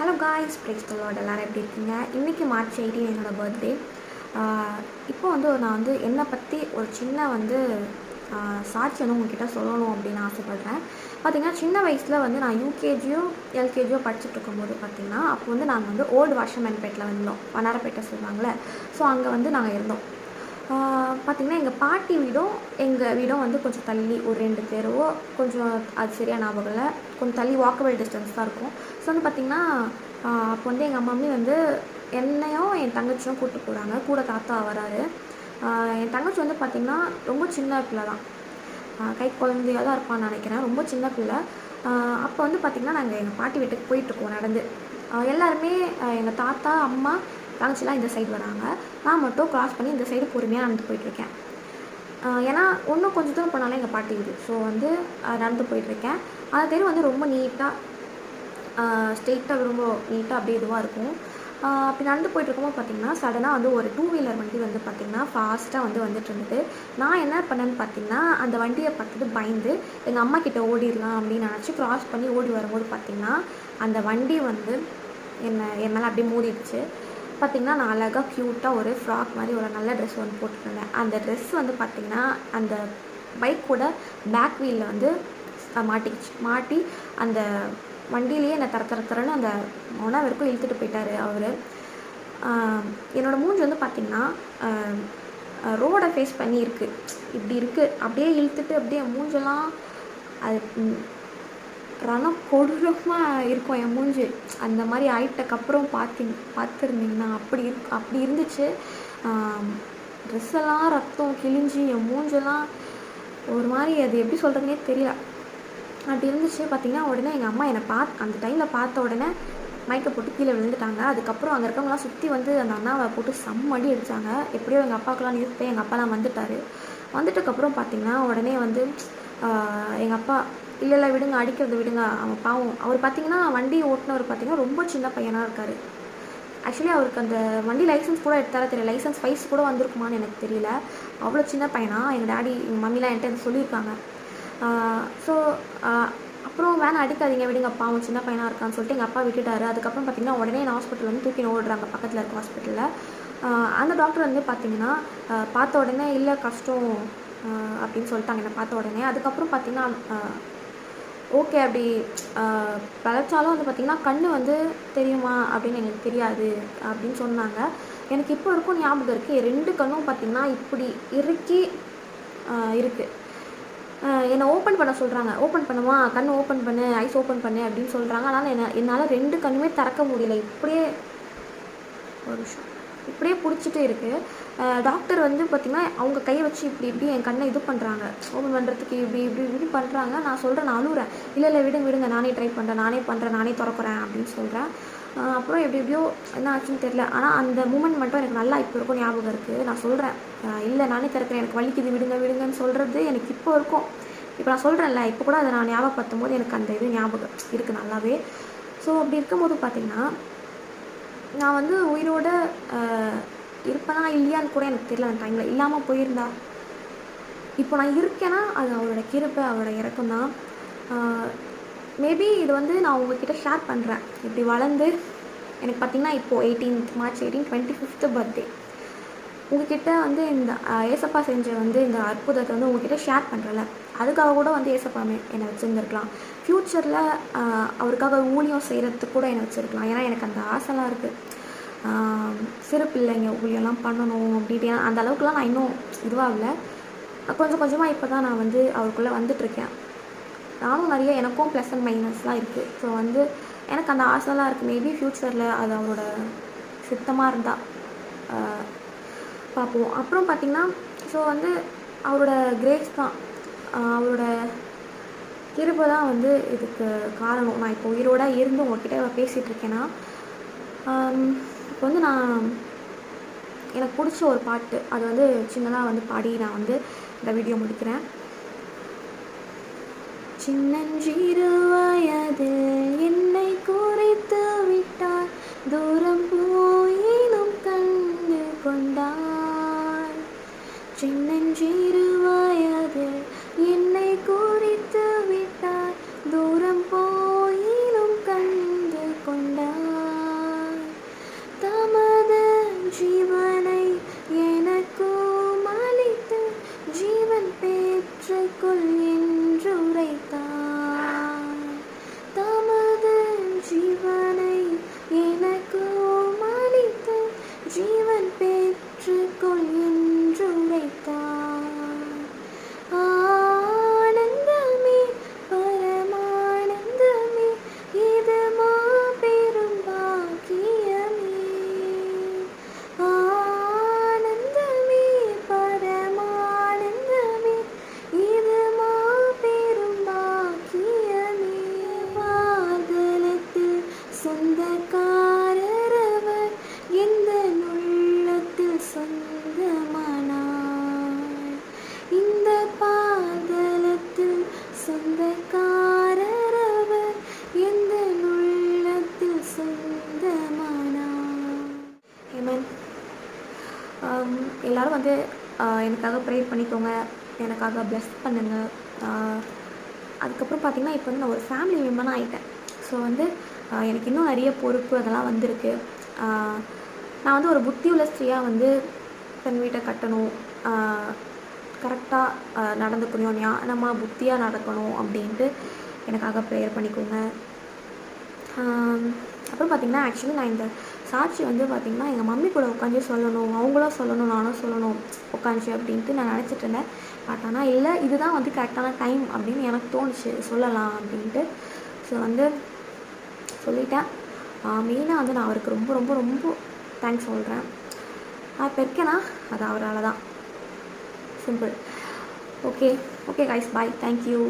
Hello guys, praise the Lord. எல்லோரும் எப்படி இருக்கீங்க? இன்றைக்கி மார்ச் 18 என்னோடய பர்த்டே. இப்போ நான் என்னை பற்றி ஒரு சின்ன சாட்சி உங்ககிட்ட சொல்லணும் அப்படின்னு ஆசைப்பட்றேன். பார்த்திங்கன்னா, சின்ன வயசில் நான் யூகேஜியோ எல்கேஜியோ படிச்சுட்டு இருக்கும்போது பார்த்திங்கன்னா, அப்போ நாங்கள் ஓல்டு வாஷர்மேன்பேட்டில் இருந்தோம். வண்ணாரப்பேட்டை சொல்லுவாங்களே. ஸோ அங்கே நாங்கள் இருந்தோம். பார்த்திங்கன்னா, எங்கள் பாட்டி வீடும் எங்கள் வீடும் கொஞ்சம் தள்ளி ஒரு 2 தெருவோ கொஞ்சம் அது சரியாக ஞாபகம் இல்லை, கொஞ்சம் தள்ளி வாக்கபிள் டிஸ்டன்ஸ் தான் இருக்கும். ஸோ பார்த்திங்கன்னா, அப்போ எங்கள் மம்மி என்னையும் என் தங்கச்சியும் கூப்பிட்டு போகிறாங்க. கூட தாத்தா வராரு. என் தங்கச்சி பார்த்திங்கன்னா ரொம்ப சின்ன பிள்ளை தான், கை குழந்தையாக தான் இருப்பான்னு நினைக்கிறேன். ரொம்ப சின்ன பிள்ளை. அப்போ பார்த்திங்கன்னா, நாங்கள் எங்கள் பாட்டி வீட்டுக்கு போயிட்டுருக்கோம் நடந்து. எல்லாருமே எங்கள் தாத்தா, அம்மா, தங்கச்சிலாம் இந்த சைடு வராங்க. நான் மட்டும் க்ராஸ் பண்ணி இந்த சைடு பொறுமையாக நடந்து போயிட்டுருக்கேன். ஏன்னா இன்னும் கொஞ்சம் தூரம் போனாலும் எங்கள் பாட்டி வீடு. ஸோ நடந்து போயிட்டுருக்கேன். அந்த தெரு ரொம்ப நீட்டாக ஸ்ட்ரெயிட்டாக ரொம்ப நீட்டாக அப்படியே இதுவாக இருக்கும். அப்படி நடந்து போயிட்டுருக்கும்போது பார்த்திங்கன்னா, சடனாக ஒரு 2 வீலர் வண்டி பார்த்திங்கன்னா ஃபாஸ்ட்டாக வந்துட்டு இருந்தது. நான் என்ன பண்ணேன்னு பார்த்திங்கன்னா, அந்த வண்டியை பார்த்துட்டு பயந்து எங்கள் அம்மா கிட்டே ஓடிடலாம் அப்படின்னு நினச்சி க்ராஸ் பண்ணி ஓடி வரும்போது பார்த்திங்கன்னா, அந்த வண்டி என் மேலே அப்படியே மோதிடுச்சு. பார்த்திங்கன்னா, நான் அழகாக க்யூட்டாக ஒரு ஃப்ராக் மாதிரி ஒரு நல்ல ட்ரெஸ் போட்டுருந்தேன். அந்த ட்ரெஸ் பார்த்திங்கன்னா, அந்த பைக்கோட பேக் வீலில் மாட்டிக்கிச்சு. மாட்டி அந்த வண்டியிலேயே என்னை தரன்னு அந்த மொனை வரைக்கும் இழுத்துட்டு போயிட்டார் அவர். என்னோடய மூஞ்சி பார்த்திங்கன்னா ரோடை ஃபேஸ் பண்ணி இருக்குது, இப்படி இருக்குது. அப்படியே இழுத்துட்டு அப்படியே மூஞ்செல்லாம் அது ரணம் கொடூரமாக இருக்கும் என் மூஞ்சி. அந்த மாதிரி ஆயிட்டக்கப்புறம் பார்த்துருந்தீங்கன்னா அப்படி இருந்துச்சு. ட்ரெஸ்ஸெல்லாம் ரத்தம் கிழிஞ்சி என் மூஞ்செல்லாம் ஒரு மாதிரி, அது எப்படி சொல்கிறதுனே தெரியல, அப்படி இருந்துச்சு. பார்த்திங்கன்னா, உடனே எங்கள் அம்மா என்னை அந்த டைமில் பார்த்த உடனே மயக்க போட்டு கீழே விழுந்துட்டாங்க. அதுக்கப்புறம் அங்கே இருக்கவங்களாம் சுற்றி அந்த அண்ணாவை போட்டு செம்மடி அடித்தாங்க. எப்படியோ எங்கள் அப்பாவுக்குலாம் நியூஸ் போய் எங்கள் அப்பாலாம் வந்துட்டார். வந்துட்டதுக்கப்புறம் பார்த்திங்கன்னா, உடனே எங்கள் அப்பா இல்லை விடுங்க, அடிக்கிறது விடுங்க, அவன் பாவம். அவர் பார்த்திங்கன்னா, வண்டி ஓட்டுனவர் பார்த்திங்கன்னா ரொம்ப சின்ன பையனாக இருக்கார். ஆக்சுவலி அவருக்கு அந்த வண்டி லைசன்ஸ் கூட எடுத்தார தெரியல, லைசன்ஸ் ஃபைஸ் கூட வந்திருக்குமான்னு எனக்கு தெரியல. அவ்வளோ சின்ன பையனாக எங்கள் டாடி எங்கள் மம்மிலாம் என்கிட்ட சொல்லியிருக்காங்க. ஸோ அப்புறம் வேணாம், அடிக்காதீங்க, விடுங்க, பாவம் சின்ன பையனாக இருக்கான்னு சொல்லிட்டு எங்கள் அப்பா விட்டுட்டார். அதுக்கப்புறம் பார்த்திங்கன்னா, உடனே நான் ஹாஸ்பிட்டல் தூக்கி ஓடுறாங்க, பக்கத்தில் இருக்க ஹாஸ்பிட்டலில். அந்த டாக்டர் பார்த்திங்கன்னா, பார்த்த உடனே இல்லை கஷ்டம் அப்படின்னு சொல்லிட்டாங்க என்னை பார்த்த உடனே. அதுக்கப்புறம் பார்த்திங்கன்னா, ஓகே அப்படி பழச்சாலும் பார்த்திங்கன்னா, கண் தெரியுமா அப்படின்னு எனக்கு தெரியாது அப்படின்னு சொன்னாங்க. எனக்கு இப்போ இருக்கும் ஞாபகம் இருக்குது. 2 கண்ணும் பார்த்திங்கன்னா இப்படி இறுக்கி இருக்குது. என்னை ஓப்பன் பண்ண சொல்கிறாங்க. ஓப்பன் பண்ணுமா, கண் ஓப்பன் பண்ணு, ஐஸ் ஓப்பன் பண்ணு அப்படின்னு சொல்கிறாங்க. அதனால் என்னால் 2 கண்ணுமே திறக்க முடியல. இப்படியே ஒரு விஷயம் இப்படியே பிடிச்சிட்டு இருக்குது. டாக்டர் பார்த்திங்கன்னா, அவங்க கையை வச்சு இப்படி என் கண்ணை இது பண்ணுறாங்க, ஓப்பன் பண்ணுறதுக்கு இப்படி பண்ணுறாங்க. நான் சொல்கிறேன், நான் அழுகிறேன், இல்லை விடுங்க, நானே ட்ரை பண்ணுறேன், நானே பண்ணுறேன், நானே திறக்கிறேன் அப்படின்னு சொல்கிறேன். அப்புறம் எப்படியோ என்ன ஆச்சுன்னு தெரில. ஆனால் அந்த மூமெண்ட் மட்டும் எனக்கு நல்லா இப்போ இருக்கும் ஞாபகம் இருக்குது. நான் சொல்கிறேன், இல்லை நானே திறக்கிறேன், எனக்கு வலிக்குது, விடுங்கன்னு சொல்கிறது எனக்கு இப்போ இருக்கும். இப்போ நான் சொல்கிறேன்ல, இப்போ கூட அதை நான் ஞாபகப்படுத்தும் போது எனக்கு அந்த இது ஞாபகம் இருக்குது நல்லாவே. ஸோ அப்படி இருக்கும்போது பார்த்திங்கன்னா, நான் உயிரோட இருப்பேனா இல்லையான்னு கூட எனக்கு தெரியல. அந்த டைமில் இல்லாமல் போயிருந்தா, இப்போ நான் இருக்கேன்னா அது அவரோட கிருபை, அவரோட இறக்கம் தான். மேபி இது நான் உங்ககிட்ட ஷேர் பண்ணுறேன். இப்படி வளர்ந்து எனக்கு பார்த்திங்கன்னா, இப்போது 18th மார்ச் 18 25th பர்த்டே. உங்ககிட்ட இந்த ஏசப்பா செஞ்ச இந்த அற்புதத்தை உங்ககிட்ட ஷேர் பண்ணுறல, அதுக்காக கூட ஏசப்பா என்னை வச்சுருந்துருக்கலாம். ஃப்யூச்சரில் அவருக்காக ஊழியம் செய்கிறதுக்கு கூட என்னை வச்சுருக்கலாம். ஏன்னா எனக்கு அந்த ஆசைலாம் இருக்குது. சிறு பிள்ளைங்க ஊழியெல்லாம் பண்ணணும் அப்படின்ட்டு. அந்த அளவுக்குலாம் நான் இன்னும் இதுவாகலை. கொஞ்சம் கொஞ்சமாக இப்போ தான் நான் அவருக்குள்ளே வந்துட்டுருக்கேன். நானும் நிறைய, எனக்கும் ப்ளஸ் அண்ட் மைனஸ்லாம் இருக்குது. ஸோ எனக்கு அந்த ஆசைலாம் இருக்குது. மேபி ஃப்யூச்சரில் அது அவரோட சித்தமாக இருந்தால் பார்ப்போம். அப்புறம் பார்த்திங்கன்னா, ஸோ அவரோட கிரேஸ் தான், அவரோட கிருபை தான் இதுக்கு காரணம். நான் இப்போ உயிரோட இருந்து உங்கள்கிட்ட பேசிகிட்ருக்கேன்னா, இப்போ நான் எனக்கு பிடிச்ச ஒரு பாட்டு, அது சின்னதாக பாடி நான் இந்த வீடியோ முடிக்கிறேன். சின்னஞ்சிறு வயதில் என்னை குறித்து விட்டார், தூரம் போயினும் கண்டு கொண்டார். சின்னஞ்சிறு வயதில் என்னை குறித்து விட்டார், தூரம் போயினும் கண்டு கொண்டார். எல்லோரும் வந்து எனக்காக ப்ரே பண்ணிக்கோங்க, எனக்காக ப்ளெஸ் பண்ணுங்கள். அதுக்கப்புறம் பார்த்திங்கன்னா இப்போ வந்து நான் ஒரு ஃபேமிலி மெம்பராக ஆகிட்டேன். ஸோ வந்து எனக்கு இன்னும் நிறைய பொறுப்பு அதெல்லாம் வந்திருக்கு. நான் வந்து ஒரு புத்தி உள்ள ஸ்திரீயாக வந்து தன் வீட்டை கட்டணும், கரெக்டாக நடந்துக்கணும், ஞானமாக புத்தியாக நடக்கணும் அப்படின்ட்டு எனக்காக ப்ரேயர் பண்ணிக்கோங்க. அப்புறம் பார்த்திங்கன்னா ஆக்சுவலி நான் இந்த சாட்சி வந்து பார்த்திங்கன்னா எங்கள் மம்மி கூட உட்காந்து சொல்லணும், அவங்களும் சொல்லணும், நானும் சொல்லணும் உட்காந்துச்சு அப்படின்ட்டு நான் நினச்சிட்டு இருந்தேன். பட் ஆனால் இல்லை, இதுதான் வந்து கரெக்டான டைம் அப்படின்னு எனக்கு தோணுச்சு சொல்லலாம் அப்படின்ட்டு. ஸோ வந்து சொல்லிட்டேன். மெயினாக வந்து நான் அவருக்கு ரொம்ப ரொம்ப ரொம்ப தேங்க்ஸ் சொல்கிறேன். நான் இப்போ இருக்கேன்னா அது அவரால் தான். சிம்பிள். ஓகே கைஸ், பாய், தேங்க்யூ.